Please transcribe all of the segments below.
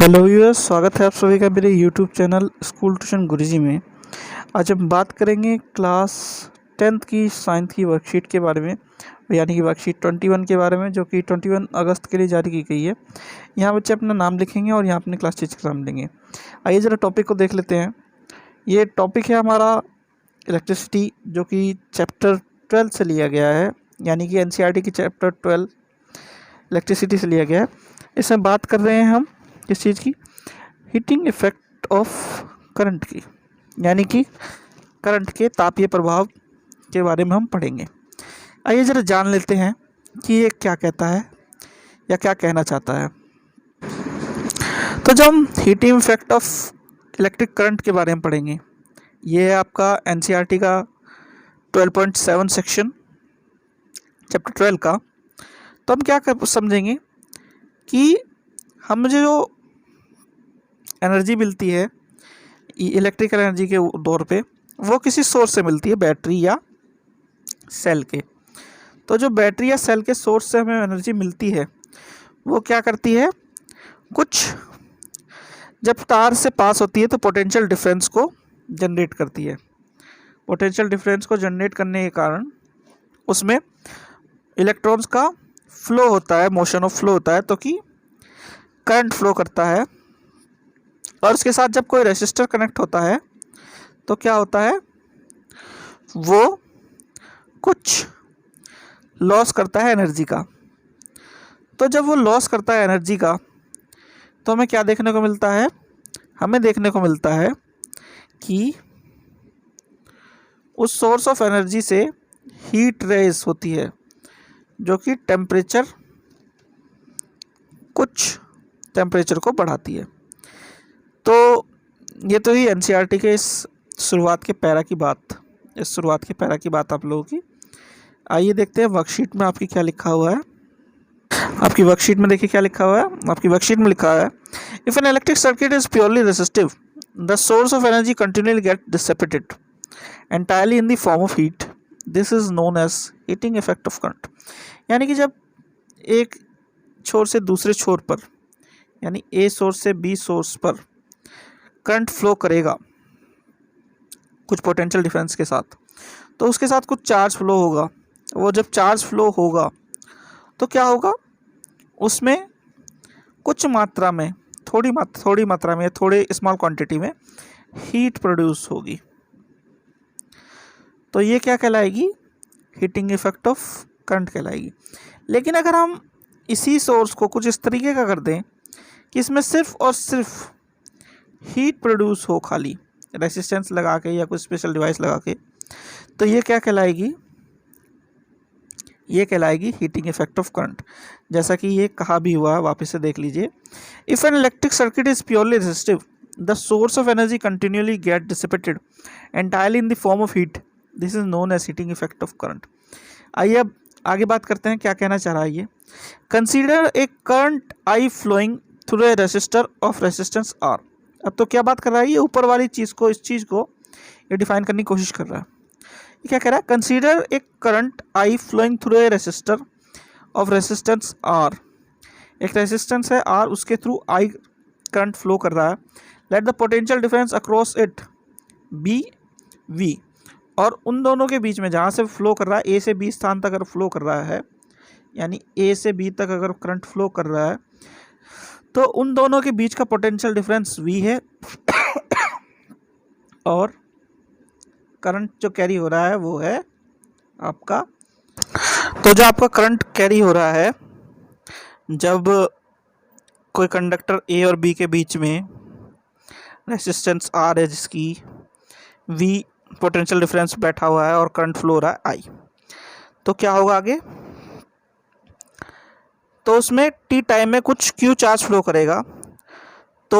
Hello viewers, स्वागत है आप सभी का मेरे यूट्यूब चैनल स्कूल ट्यूशन गुरुजी में। आज हम बात करेंगे क्लास 10th की साइंस की वर्कशीट के बारे में, यानी कि वर्कशीट 21 के बारे में, जो कि 21 अगस्त के लिए जारी की गई है। यहाँ बच्चे अपना नाम लिखेंगे और यहाँ अपने क्लास टीचर का नाम देंगे। आइए ज़रा टॉपिक को देख लेते हैं। ये टॉपिक है हमारा इलेक्ट्रिसिटी, जो कि चैप्टर 12 से लिया गया है, यानी कि NCERT की चैप्टर 12 इलेक्ट्रिसिटी से लिया गया है। इसमें बात कर रहे हैं हम किस चीज़ की, हीटिंग इफेक्ट ऑफ करंट की, यानी कि करंट के तापीय प्रभाव के बारे में हम पढ़ेंगे। आइए ज़रा जान लेते हैं कि ये क्या कहता है या क्या कहना चाहता है। तो जब हम heating effect of electric current के बारे में पढ़ेंगे, ये है आपका NCERT का 12.7 सेक्शन चैप्टर 12 का। तो हम क्या समझेंगे कि हमें जो एनर्जी मिलती है इलेक्ट्रिकल एनर्जी के तौर पे, वो किसी सोर्स से मिलती है, बैटरी या सेल के। तो जो बैटरी या सेल के सोर्स से हमें एनर्जी मिलती है, वो क्या करती है, कुछ जब तार से पास होती है तो पोटेंशियल डिफरेंस को जनरेट करती है। पोटेंशियल डिफरेंस को जनरेट करने के कारण उसमें इलेक्ट्रॉन्स का फ्लो होता है, मोशन ऑफ फ्लो होता है, तो कि करंट फ्लो करता है। और उसके साथ जब कोई रेसिस्टर कनेक्ट होता है तो क्या होता है, वो कुछ लॉस करता है एनर्जी का। तो जब वो लॉस करता है एनर्जी का, तो हमें क्या देखने को मिलता है, हमें देखने को मिलता है कि उस सोर्स ऑफ एनर्जी से हीट रेज होती है, जो कि कुछ टेम्परेचर को बढ़ाती है। तो ये तो ही NCERT के इस शुरुआत के पैरा की बात आप लोगों की। आइए देखते हैं वर्कशीट में आपकी क्या लिखा हुआ है। आपकी वर्कशीट में देखिए क्या लिखा हुआ है। आपकी वर्कशीट में लिखा है, if an electric circuit is purely resistive, the source of energy continuously get dissipated entirely in the form of heat, this is known as heating effect of current. यानी कि जब एक छोर से दूसरे छोर पर, यानी A सोर्स से B सोर्स पर करंट फ्लो करेगा कुछ पोटेंशियल डिफरेंस के साथ, तो उसके साथ कुछ चार्ज फ्लो होगा। वो जब चार्ज फ्लो होगा तो क्या होगा, उसमें कुछ मात्रा में, थोड़ी मात्रा में, थोड़े स्मॉल क्वांटिटी में हीट प्रोड्यूस होगी। तो ये क्या कहलाएगी, हीटिंग इफेक्ट ऑफ करंट कहलाएगी। लेकिन अगर हम इसी सोर्स को कुछ इस तरीके का कर दें कि इसमें सिर्फ और सिर्फ हीट प्रोड्यूस हो, खाली रेसिस्टेंस लगा के या कुछ स्पेशल डिवाइस लगा के, तो ये क्या कहलाएगी, ये कहलाएगी हीटिंग इफेक्ट ऑफ करंट। जैसा कि ये कहा भी हुआ है, वापस से देख लीजिए। If an electric circuit is purely resistive, the source of energy continuously get dissipated entirely in the form of heat, this is known as heating effect of current. आइए अब आगे बात करते हैं क्या कहना चाह रहा है ये। Consider a current I flowing through a resistor of resistance R। अब तो क्या बात कर रहा है ये, ऊपर वाली चीज़ को, इस चीज़ को ये डिफाइन करने की कोशिश कर रहा है। ये क्या कह रहा है, consider a current I flowing through a resistor of resistance R। एक रेसिस्टेंस है R, उसके थ्रू I करंट फ्लो कर रहा है। Let the potential difference across it be V। और उन दोनों के बीच में जहाँ से फ्लो कर रहा है, A से B स्थान तक अगर फ्लो कर रहा है, यानी A से B तक अगर करंट फ्लो कर रहा है, तो उन दोनों के बीच का पोटेंशियल डिफरेंस V है और करंट जो कैरी हो रहा है वो है आपका, तो जो आपका करंट कैरी हो रहा है जब कोई कंडक्टर A और B के बीच में रेसिस्टेंस R है, जिसकी V पोटेंशियल डिफरेंस बैठा हुआ है और करंट फ्लो हो रहा है I, तो क्या होगा आगे, तो उसमें T टाइम में कुछ Q चार्ज फ्लो करेगा। तो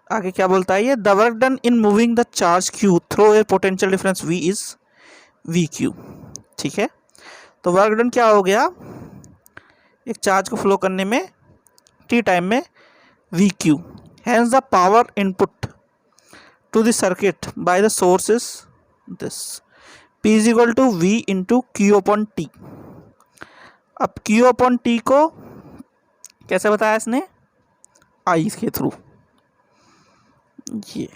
आगे क्या बोलता है ये, the work done in moving the charge Q through a potential difference V is VQ। ठीक है, तो वर्क डन क्या हो गया, एक चार्ज को फ्लो करने में T टाइम में VQ। Hence the power input to the circuit by the source is this, P is equal to V into Q upon T। अब Q अपॉन T को कैसे बताया इसने, आई के थ्रू। ये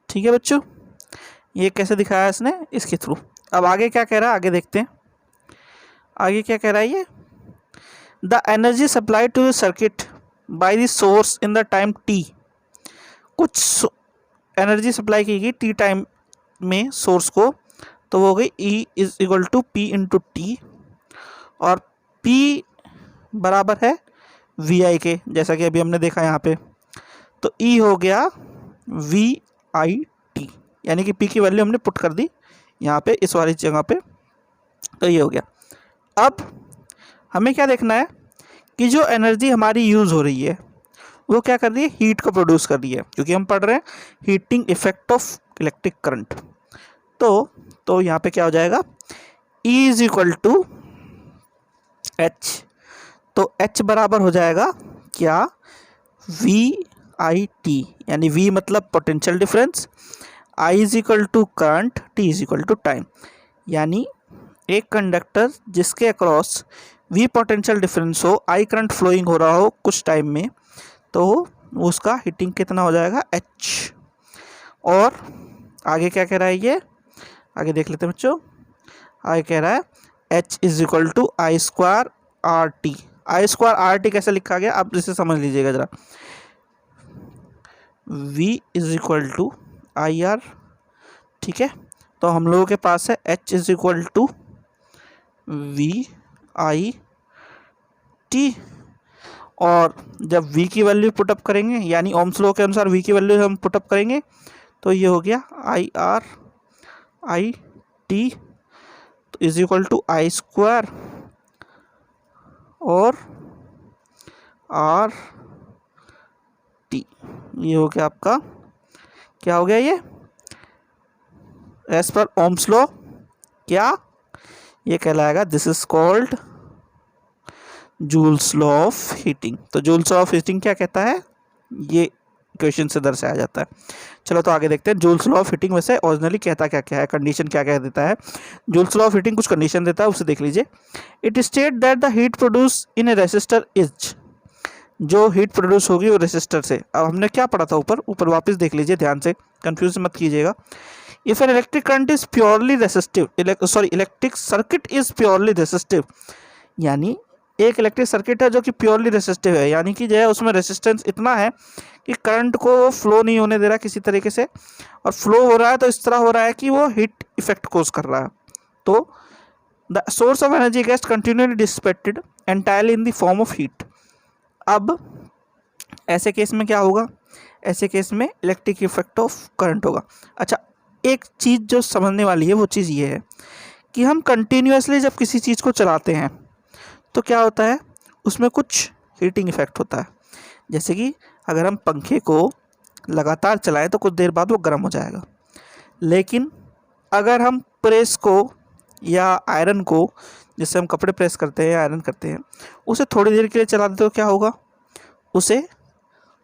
ठीक है बच्चों, ये कैसे दिखाया इसने, इसके थ्रू। अब आगे क्या कह रहा है, आगे देखते हैं आगे क्या कह रहा है ये। The energy supply to the circuit by the source in the time T. कुछ एनर्जी सप्लाई की गई टी टाइम में सोर्स को, तो वो हो गई E is equal to P into T, और P बराबर है VI के, जैसा कि अभी हमने देखा यहाँ पे। तो E हो गया VIT, यानी कि P की वैल्यू हमने पुट कर दी यहाँ पे इस वाली जगह पे, तो ये हो गया। अब हमें क्या देखना है कि जो एनर्जी हमारी यूज़ हो रही है वो क्या कर रही है, हीट को प्रोड्यूस कर रही है, क्योंकि हम पढ़ रहे हैं heating effect of electric current. तो यहाँ पे क्या हो जाएगा, E is equal to H। तो H बराबर हो जाएगा क्या, VIT, यानी V मतलब potential difference, I is equal to current, T is equal to time. यानी एक कंडक्टर जिसके अक्रॉस V पोटेंशियल डिफरेंस हो, I करंट फ्लोइंग हो रहा हो कुछ टाइम में, तो उसका हीटिंग कितना हो जाएगा, H। और आगे क्या कह रहा है ये, आगे देख लेते हैं बच्चों। आगे कह रहा है H is equal to I square R T. I square R T कैसे लिखा गया, आप इसे समझ लीजिएगा ज़रा। V is equal to I R, ठीक है। तो हम लोगों के पास है H is equal to VIT, और जब V की वैल्यू पुटअप करेंगे, यानी ओम्स लॉ के अनुसार V की वैल्यू हम पुटअप करेंगे, तो ये हो गया IRIT तो is equal to I square और आर टी। ये हो गया आपका, क्या हो गया ये, एज पर ओम्स लॉ क्या ये कहलाएगा, this is called joules law of heating. तो जूल्स लॉ ऑफ हीटिंग क्या कहता है, ये इक्वेशन से दर्शाया जाता है। चलो तो आगे देखते हैं जूल्स लॉ ऑफ हीटिंग वैसे ओरिजिनली कहता क्या क्या है, कंडीशन क्या क्या देता है। जूल्स लॉ ऑफ हीटिंग कुछ कंडीशन देता है, उसे देख लीजिए। It state that the heat produce in a resistor is, जो हीट प्रोड्यूस होगी वो रेसिस्टर से। अब हमने क्या पढ़ा था ऊपर वापस देख लीजिए ध्यान से, कंफ्यूज मत कीजिएगा। If an electric current is purely resistive, electric circuit is purely resistive, यानी एक इलेक्ट्रिक सर्किट है जो कि प्योरली रेसिस्टिव है, यानी कि जो है उसमें रेसिस्टेंस इतना है कि करंट को फ्लो नहीं होने दे रहा किसी तरीके से, और फ्लो हो रहा है तो इस तरह हो रहा है कि वो हीट इफेक्ट कोज कर रहा है। तो the source of energy gets continuously dissipated entirely in the form of heat. अब ऐसे केस में क्या होगा, ऐसे केस में इलेक्ट्रिक इफेक्ट ऑफ करंट होगा। अच्छा, एक चीज़ जो समझने वाली है वो चीज़ ये है कि हम कंटिन्यूअसली जब किसी चीज़ को चलाते हैं तो क्या होता है, उसमें कुछ हीटिंग इफेक्ट होता है। जैसे कि अगर हम पंखे को लगातार चलाएं तो कुछ देर बाद वो गर्म हो जाएगा, लेकिन अगर हम प्रेस को या आयरन को, जिससे हम कपड़े प्रेस करते हैं आयरन करते हैं, उसे थोड़ी देर के लिए चला देते तो क्या होगा, उसे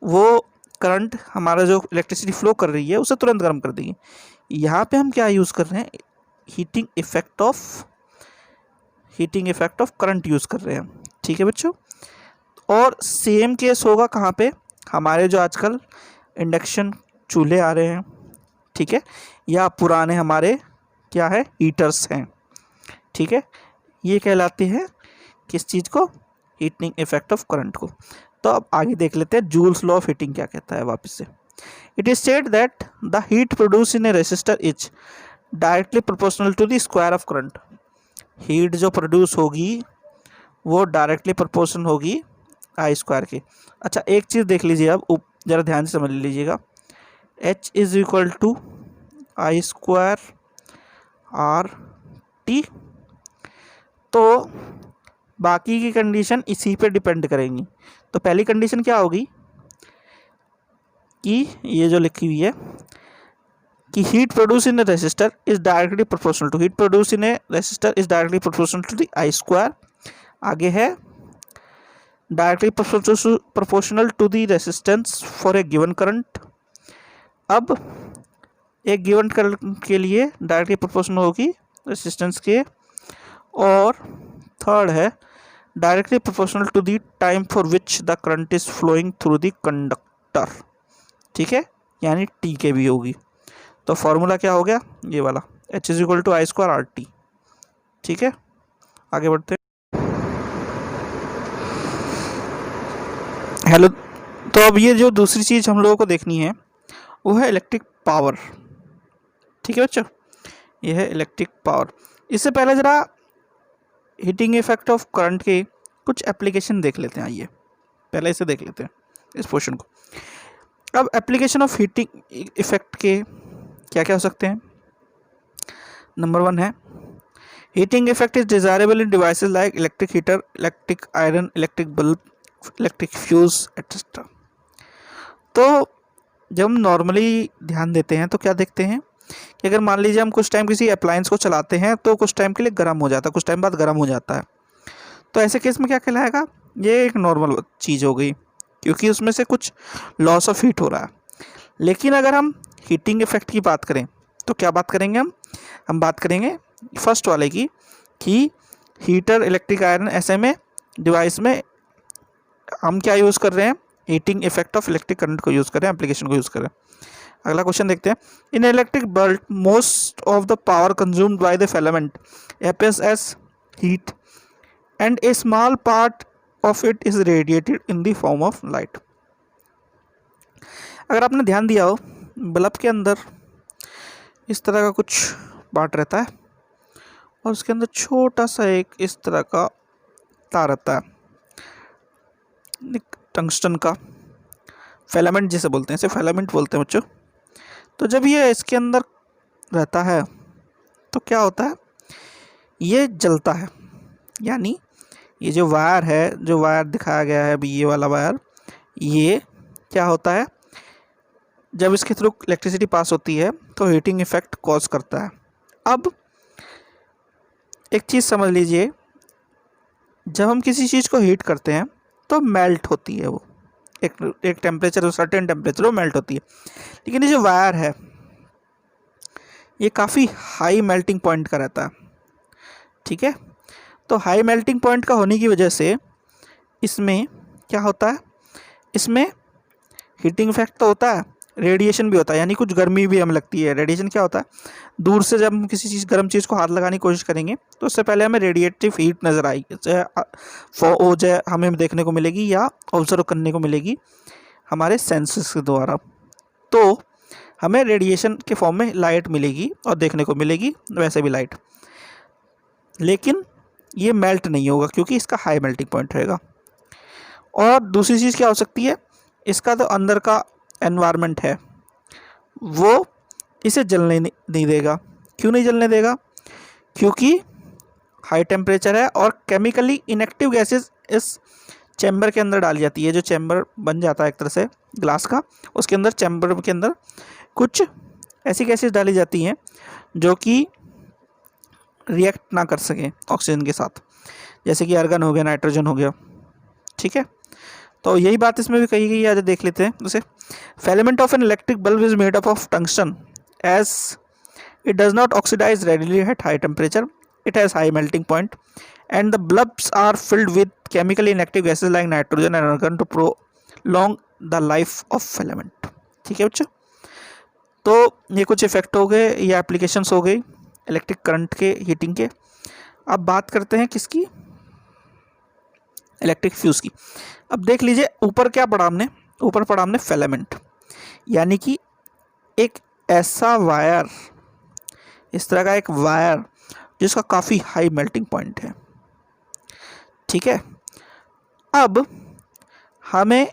वो करंट हमारा जो इलेक्ट्रिसिटी फ्लो कर रही है उसे तुरंत गर्म कर देगी। यहाँ पे हम क्या यूज़ कर रहे हैं, heating effect of current use कर रहे हैं, ठीक है बच्चों। और सेम केस होगा कहाँ पे, हमारे जो आजकल इंडक्शन चूल्हे आ रहे हैं, ठीक है, या पुराने हमारे क्या है हीटर्स हैं, ठीक है, ये कहलाते हैं किस चीज़ को, हीटिंग इफेक्ट ऑफ करंट को। तो अब आगे देख लेते हैं जूल्स लॉ ऑफ हीटिंग क्या कहता है वापस से। It is said that the heat produce in a resistor is directly proportional to the square of current. Heat जो प्रोड्यूस होगी वो डायरेक्टली प्रोपोर्शनल होगी आई स्क्वायर के। अच्छा, एक चीज़ देख लीजिए, अब ज़रा ध्यान से समझ लीजिएगा। H is equal to I square R T, तो बाकी की कंडीशन इसी पे डिपेंड करेंगी। तो पहली कंडीशन क्या होगी कि ये जो लिखी हुई है कि heat produce in a resistor is directly proportional to, heat produce in a resistor is directly proportional to the I square. आगे है directly proportional to the resistance for a given current. अब एक गिवन करंट के लिए directly proportional होगी resistance के। और third है directly proportional to the time for which the current is flowing through the conductor. ठीक है, यानी टी के भी होगी। तो फॉर्मूला क्या हो गया, ये वाला, H is equal to I square R T. ठीक है, आगे बढ़ते हैं। हेलो, तो अब ये जो दूसरी चीज़ हम लोगों को देखनी है वो है इलेक्ट्रिक पावर। ठीक है बच्चों, ये है इलेक्ट्रिक पावर। इससे पहले ज़रा हीटिंग इफेक्ट ऑफ करंट के कुछ एप्लीकेशन देख लेते हैं। आइए पहले इसे देख लेते हैं, इस पोर्शन को। अब एप्लीकेशन ऑफ हीटिंग इफेक्ट के क्या क्या हो सकते हैं। नंबर 1 है heating effect is desirable in devices like electric heater, electric iron, electric bulb, electric fuse etcetera. तो जब हम नॉर्मली ध्यान देते हैं तो क्या देखते हैं कि अगर मान लीजिए हम कुछ टाइम किसी अप्लायंस को चलाते हैं तो कुछ टाइम के लिए गर्म हो जाता है, कुछ टाइम बाद गर्म हो जाता है। तो ऐसे केस में क्या कहलाएगा, ये एक नॉर्मल चीज़ हो गई क्योंकि उसमें से कुछ लॉस ऑफ हीट हो रहा है। लेकिन अगर हम हीटिंग इफेक्ट की बात करें तो क्या बात करेंगे हम बात करेंगे फर्स्ट वाले की, कि हीटर, इलेक्ट्रिक आयरन, ऐसे में डिवाइस में हम क्या यूज़ कर रहे हैं, heating effect of electric current को यूज़ कर रहे हैं, एप्लीकेशन को यूज़ कर रहे हैं। अगला क्वेश्चन देखते हैं। इन electric bulb most of the power consumed by the filament appears as heat and a small part of it is radiated in the form of light। अगर आपने ध्यान दिया हो, बल्ब के अंदर इस तरह का कुछ पार्ट रहता है और उसके अंदर छोटा सा एक इस तरह का तार रहता है, टंगस्टन का, फिलामेंट जिसे बोलते हैं, इसे फिलामेंट बोलते हैं बच्चों। तो जब ये इसके अंदर रहता है तो क्या होता है, ये जलता है। यानी ये जो वायर है, जो वायर दिखाया गया है अभी, ये वाला वायर, ये क्या होता है, जब इसके थ्रू इलेक्ट्रिसिटी पास होती है तो हीटिंग इफेक्ट कॉज करता है। अब एक चीज़ समझ लीजिए, जब हम किसी चीज़ को हीट करते हैं तो मेल्ट होती है वो, एक टेम्परेचर, सर्टेन टेम्परेचर वो मेल्ट होती है। लेकिन ये जो वायर है ये काफ़ी हाई मेल्टिंग पॉइंट का रहता है। ठीक है, तो हाई मेल्टिंग पॉइंट का होने की वजह से इसमें क्या होता है, इसमें हीटिंग इफेक्ट तो होता है, रेडिएशन भी होता है, यानी कुछ गर्मी भी हमें लगती है। रेडिएशन क्या होता है, दूर से जब हम किसी चीज़, गर्म चीज़ को हाथ लगाने की कोशिश करेंगे तो उससे पहले हमें रेडिएटिव हीट नज़र आएगी, चाहे हमें देखने को मिलेगी या ऑब्जर्व करने को मिलेगी हमारे सेंसेस के द्वारा। तो हमें रेडिएशन के फॉर्म में लाइट मिलेगी और देखने को मिलेगी वैसे भी लाइट, लेकिन ये मेल्ट नहीं होगा क्योंकि इसका हाई मेल्टिंग पॉइंट रहेगा। और दूसरी चीज़ क्या हो सकती है, इसका तो अंदर का एनवायरनमेंट है वो इसे जलने नहीं देगा। क्यों नहीं जलने देगा, क्योंकि हाई टेम्परेचर है और केमिकली इनएक्टिव गैसेस इस चैम्बर के अंदर डाली जाती है। जो चैम्बर बन जाता है एक तरह से ग्लास का, उसके अंदर, चैम्बर के अंदर कुछ ऐसी गैसेस डाली जाती हैं जो कि रिएक्ट ना कर सकें ऑक्सीजन के साथ, जैसे कि आर्गन हो गया, नाइट्रोजन हो गया। ठीक है, तो यही बात इसमें भी कही गई है। आज देख लेते हैं जैसे filament of an electric bulb is made up of tungsten as it does not oxidise readily at high temperature, it has high melting point and the bulbs are filled with chemically inactive gases like nitrogen and argon to prolong the life of filament. ठीक है बच्चों, तो ये कुछ effect हो गए, ये applications हो गई इलेक्ट्रिक करंट के, हीटिंग के। अब बात करते हैं किसकी, इलेक्ट्रिक फ्यूज़ की। अब देख लीजिए ऊपर क्या पढ़ा हमने, ऊपर पढ़ा हमने फिलामेंट, यानी कि एक ऐसा वायर, इस तरह का एक वायर जिसका काफ़ी हाई मेल्टिंग पॉइंट है। ठीक है, अब हमें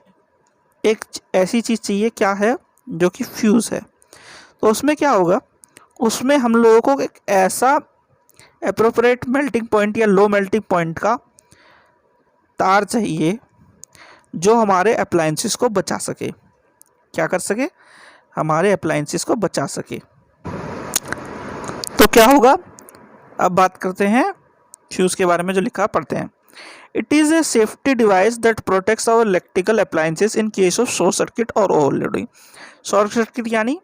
एक ऐसी चीज़ चाहिए, क्या है, जो कि फ्यूज़ है। तो उसमें क्या होगा, उसमें हम लोगों को एक ऐसा एप्रोप्रिएट मेल्टिंग पॉइंट या लो मेल्टिंग पॉइंट का तार चाहिए जो हमारे अप्लायंसेस को बचा सके। क्या कर सके, हमारे अप्लायंसेस को बचा सके। तो क्या होगा, अब बात करते हैं फ्यूज़ के बारे में, जो लिखा पढ़ते हैं। It is a safety device that protects our electrical appliances in case of short circuit और ओवरलोडिंग। शॉर्ट सर्किट यानी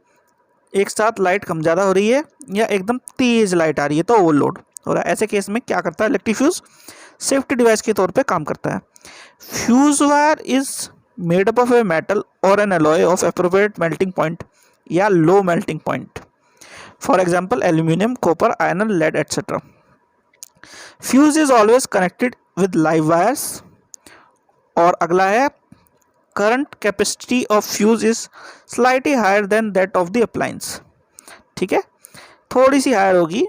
एक साथ लाइट कम ज़्यादा हो रही है या एकदम तेज़ लाइट आ रही है तो ओवरलोड हो रहा है। ऐसे केस में क्या करता है इलेक्ट्रिक फ्यूज़, सेफ्टी डिवाइस के तौर पे काम करता है। Fuse wire is made up of a metal और an alloy of appropriate melting point या low melting point, for example aluminium, copper, iron, lead etcetera. Fuse is always connected with live wires. और अगला है current capacity of fuse is slightly higher than that of the appliance. ठीक है, थोड़ी सी higher होगी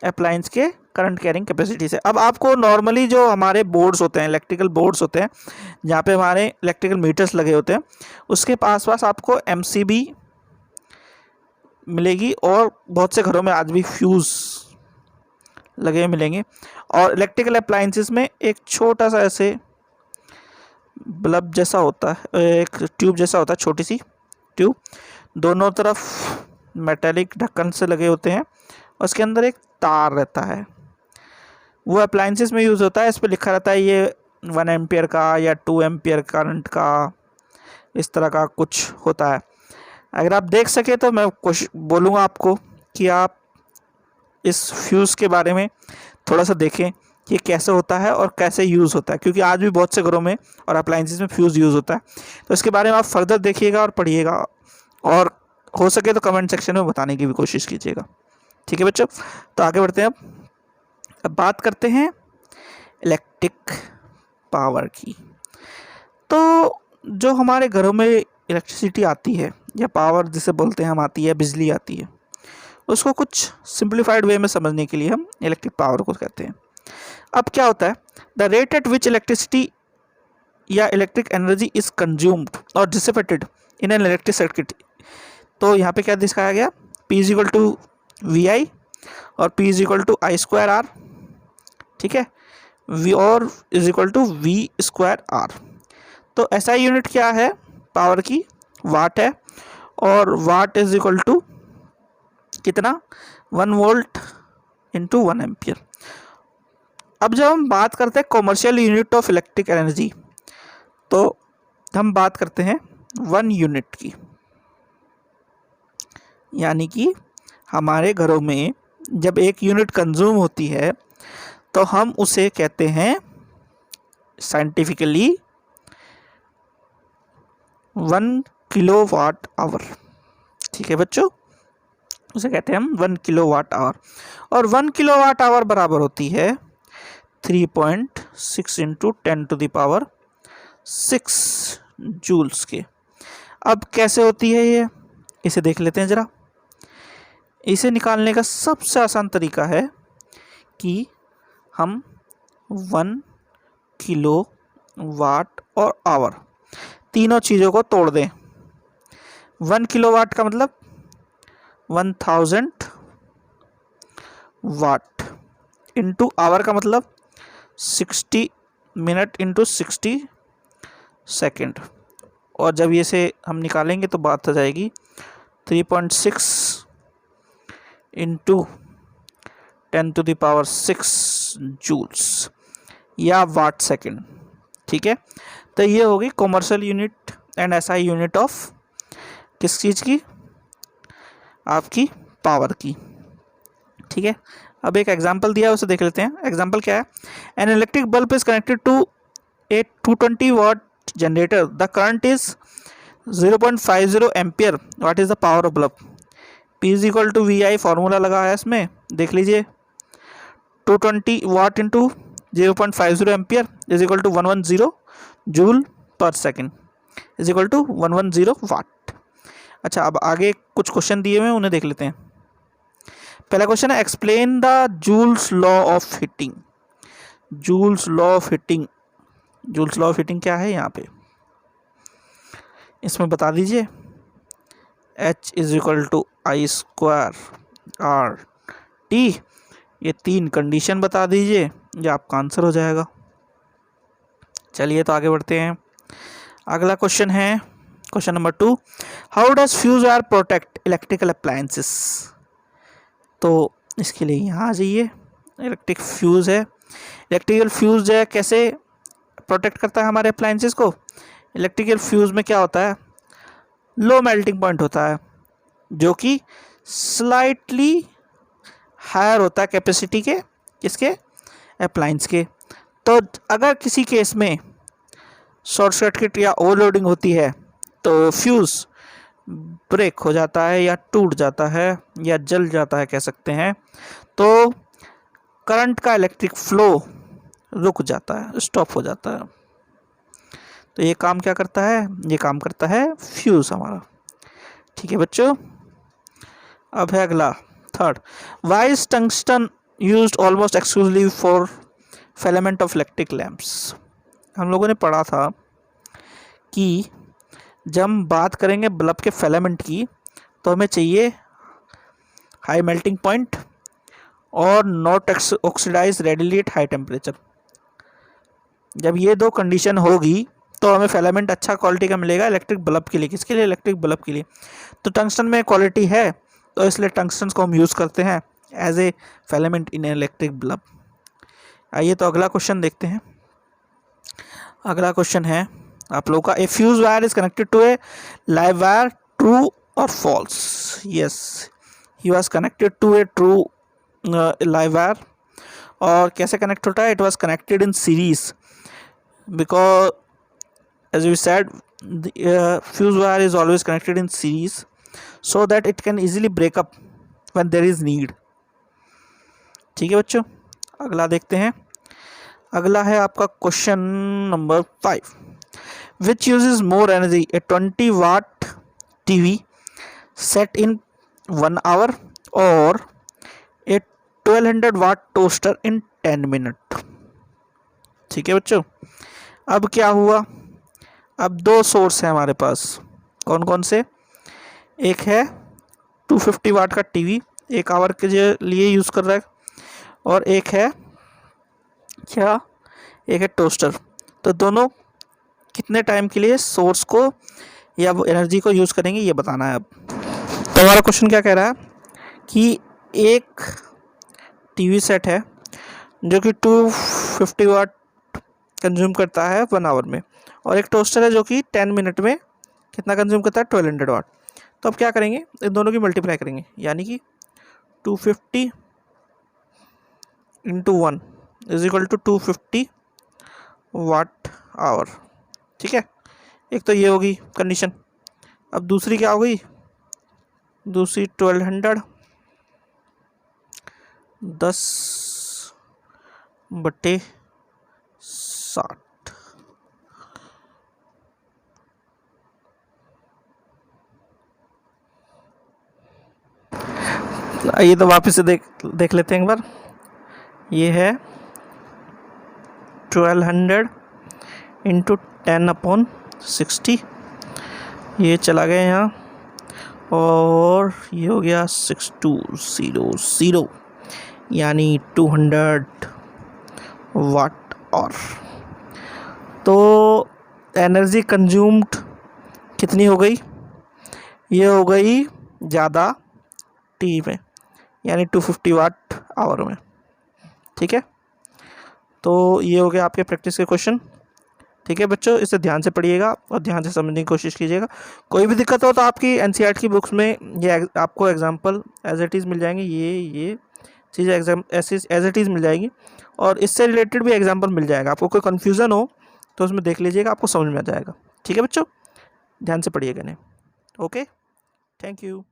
appliance के current carrying capacity से। अब आपको नॉर्मली जो हमारे बोर्ड्स होते हैं, इलेक्ट्रिकल बोर्ड्स होते हैं जहाँ पे हमारे इलेक्ट्रिकल मीटर्स लगे होते हैं, उसके पास आपको एमसीबी मिलेगी और बहुत से घरों में आज भी फ्यूज़ लगे मिलेंगे। और इलेक्ट्रिकल अप्लायंसेस में एक छोटा सा ऐसे बल्ब जैसा होता है, एक ट्यूब जैसा होता है, छोटी सी ट्यूब, दोनों तरफ मेटेलिक ढक्कन से लगे होते हैं, उसके अंदर एक तार रहता है, वो अप्लायंसेस में यूज़ होता है। इस पर लिखा रहता है ये 1 एम्पियर का या 2 एम्पियर करंट का, इस तरह का कुछ होता है। अगर आप देख सके तो मैं कोशिश बोलूँगा आपको कि आप इस फ्यूज़ के बारे में थोड़ा सा देखें कि ये कैसे होता है और कैसे यूज़ होता है, क्योंकि आज भी बहुत से घरों में और अप्लायंसेस में फ्यूज़ यूज़ होता है। तो इसके बारे में आप फर्दर देखिएगा और पढ़िएगा, और हो सके तो कमेंट सेक्शन में बताने की भी कोशिश कीजिएगा। ठीक है बच्चों, तो आगे बढ़ते हैं। अब बात करते हैं इलेक्ट्रिक पावर की। तो जो हमारे घरों में इलेक्ट्रिसिटी आती है या पावर जिसे बोलते हैं हम, आती है, बिजली आती है, उसको कुछ सिंप्लीफाइड वे में समझने के लिए हम इलेक्ट्रिक पावर को कहते हैं। अब क्या होता है, the rate at which electricity या इलेक्ट्रिक एनर्जी इज कंज्यूम्ड और dissipated in an electric circuit. तो यहाँ पे क्या दिखाया गया, P is equal to V I और P is equal to I square R. ठीक है, V और is equal to V square R. तो ऐसा यूनिट क्या है पावर की, वाट है, और वाट इज इक्वल टू कितना, 1 वोल्ट इंटू 1 एम्पियर। अब जब हम बात करते हैं commercial unit of electric energy, तो हम बात करते हैं 1 यूनिट की, यानी कि हमारे घरों में जब 1 यूनिट कंज्यूम होती है तो हम उसे कहते हैं साइंटिफिकली 1 किलोवाट आवर। ठीक है बच्चों, उसे कहते हैं हम 1 किलोवाट आवर, और 1 किलोवाट आवर बराबर होती है 3.6 into 10 to the power 6 joules के। अब कैसे होती है ये, इसे देख लेते हैं ज़रा। इसे निकालने का सबसे आसान तरीका है कि हम 1 किलो वाट और आवर तीनों चीज़ों को तोड़ दें। 1 किलोवाट का मतलब 1000 वाट, इंटू आवर का मतलब 60 मिनट इंटू 60 सेकेंड, और जब ये से हम निकालेंगे तो बात आ जाएगी 3.6 into 10 to the power 6 joules या वाट सेकेंड। ठीक है, तो ये होगी commercial unit and SI unit of किस चीज़ की, आपकी पावर की। ठीक है, अब एक एग्जांपल दिया है उसे देख लेते हैं। एग्जांपल क्या है, an electric bulb is connected to a 220 watt generator, the current is 0.50 ampere, what is the power of bulb. P is equal to V I, formula लगा है इसमें, देख लीजिए, 220 watt into 0.50 ampere is equal to 110 joule per second is equal to 110 watt. अच्छा, अब आगे कुछ question दिए हुए हैं, उन्हें देख लेते हैं। पहला क्वेश्चन है, explain the Joule's law of heating. Joule's law of heating, Joule's law of heating क्या है यहाँ पे, इसमें बता दीजिए। H is equal to I square R T, ये 3 कंडीशन बता दीजिए, ये आपका आंसर हो जाएगा। चलिए तो आगे बढ़ते हैं। अगला क्वेश्चन है question number 2, how does fuse wire protect electrical appliances. तो इसके लिए यहाँ आ जाइए, इलेक्ट्रिक फ्यूज़ है, इलेक्ट्रिकल फ्यूज़ है, कैसे प्रोटेक्ट करता है हमारे अप्लायंसेस को। इलेक्ट्रिकल फ्यूज़ में क्या होता है, लो मेल्टिंग पॉइंट होता है, जो कि स्लाइटली हायर होता है कैपेसिटी के, किसके, अप्लायंस के। तो अगर किसी केस में शॉर्ट सर्किट या ओवरलोडिंग होती है तो फ्यूज़ ब्रेक हो जाता है या टूट जाता है या जल जाता है कह सकते हैं, तो करंट का इलेक्ट्रिक फ्लो रुक जाता है, स्टॉप हो जाता है। तो ये काम क्या करता है? ये काम करता है फ्यूज़ हमारा। ठीक है बच्चों। अब है अगला third, why is tungsten used almost exclusively for filament of electric lamps. हम लोगों ने पढ़ा था कि जब हम बात करेंगे बल्ब के फिलामेंट की तो हमें चाहिए हाई मेल्टिंग पॉइंट और not oxidise readily at high temperature. जब ये दो कंडीशन होगी तो हमें फिलामेंट अच्छा क्वालिटी का मिलेगा इलेक्ट्रिक बल्ब के लिए। किसके लिए? इलेक्ट्रिक बल्ब के लिए। तो टंगस्टन में क्वालिटी है तो इसलिए टंगस्टन को हम यूज़ करते हैं as a filament in electric bulb. आइए तो अगला क्वेश्चन देखते हैं। अगला क्वेश्चन है आप लोगों का, a fuse wire is connected to a live wire, true और false. Yes, he was connected to a true live wire. और कैसे कनेक्ट होता है? It was connected in series because as we said the fuse wire is always connected in series so that it can easily break up when there is need। ठीक है बच्चों, अगला देखते हैं। अगला है आपका question number 5, which uses more energy, a 20 watt TV set in 1 hour और a 1200 watt toaster in 10 minute. ठीक है बच्चों, अब क्या हुआ? अब दो सोर्स है हमारे पास। कौन कौन से? एक है 250 वाट का टीवी 1 आवर के लिए यूज़ कर रहा है, और एक है क्या? एक है टोस्टर। तो दोनों कितने टाइम के लिए सोर्स को या वो एनर्जी को यूज़ करेंगे ये बताना है। अब तो हमारा क्वेश्चन क्या कह रहा है कि एक टीवी सेट है जो कि 250 वाट कंज्यूम करता है 1 आवर में, और एक टोस्टर है जो कि 10 मिनट में कितना कंज्यूम करता है? 1200 वाट। तो अब क्या करेंगे? इन दोनों की मल्टीप्लाई करेंगे, यानी कि 250 into 1 is equal to 250 watt hour. ठीक है, एक तो ये होगी कंडीशन। अब दूसरी क्या हो गई? दूसरी 1200 10/60। ये तो वापस से देख लेते हैं एक बार। ये है 1200 इंटू 10/60, ये चला गया यहाँ, और ये हो गया 6200 यानी 200 वाट और। तो एनर्जी कंज्यूम्ड कितनी हो गई? ये हो गई ज़्यादा टी में, यानी 250 वाट आवर में। ठीक है, तो ये हो गया आपके प्रैक्टिस के क्वेश्चन। ठीक है बच्चों, इसे ध्यान से पढ़िएगा और ध्यान से समझने की कोशिश कीजिएगा। कोई भी दिक्कत हो तो आपकी एनसीईआरटी की बुक्स में ये आपको एग्जाम्पल एज इट इज़ मिल जाएंगे। ये चीज़ें एग्जाम ऐसी एज इट इज़ मिल जाएगी, और इससे रिलेटेड भी एग्जाम्पल मिल जाएगा। आपको कोई कन्फ्यूज़न हो तो उसमें देख लीजिएगा, आपको समझ में आ जाएगा। ठीक है बच्चों, ध्यान से पढ़िएगा इन्हें। Okay, thank you.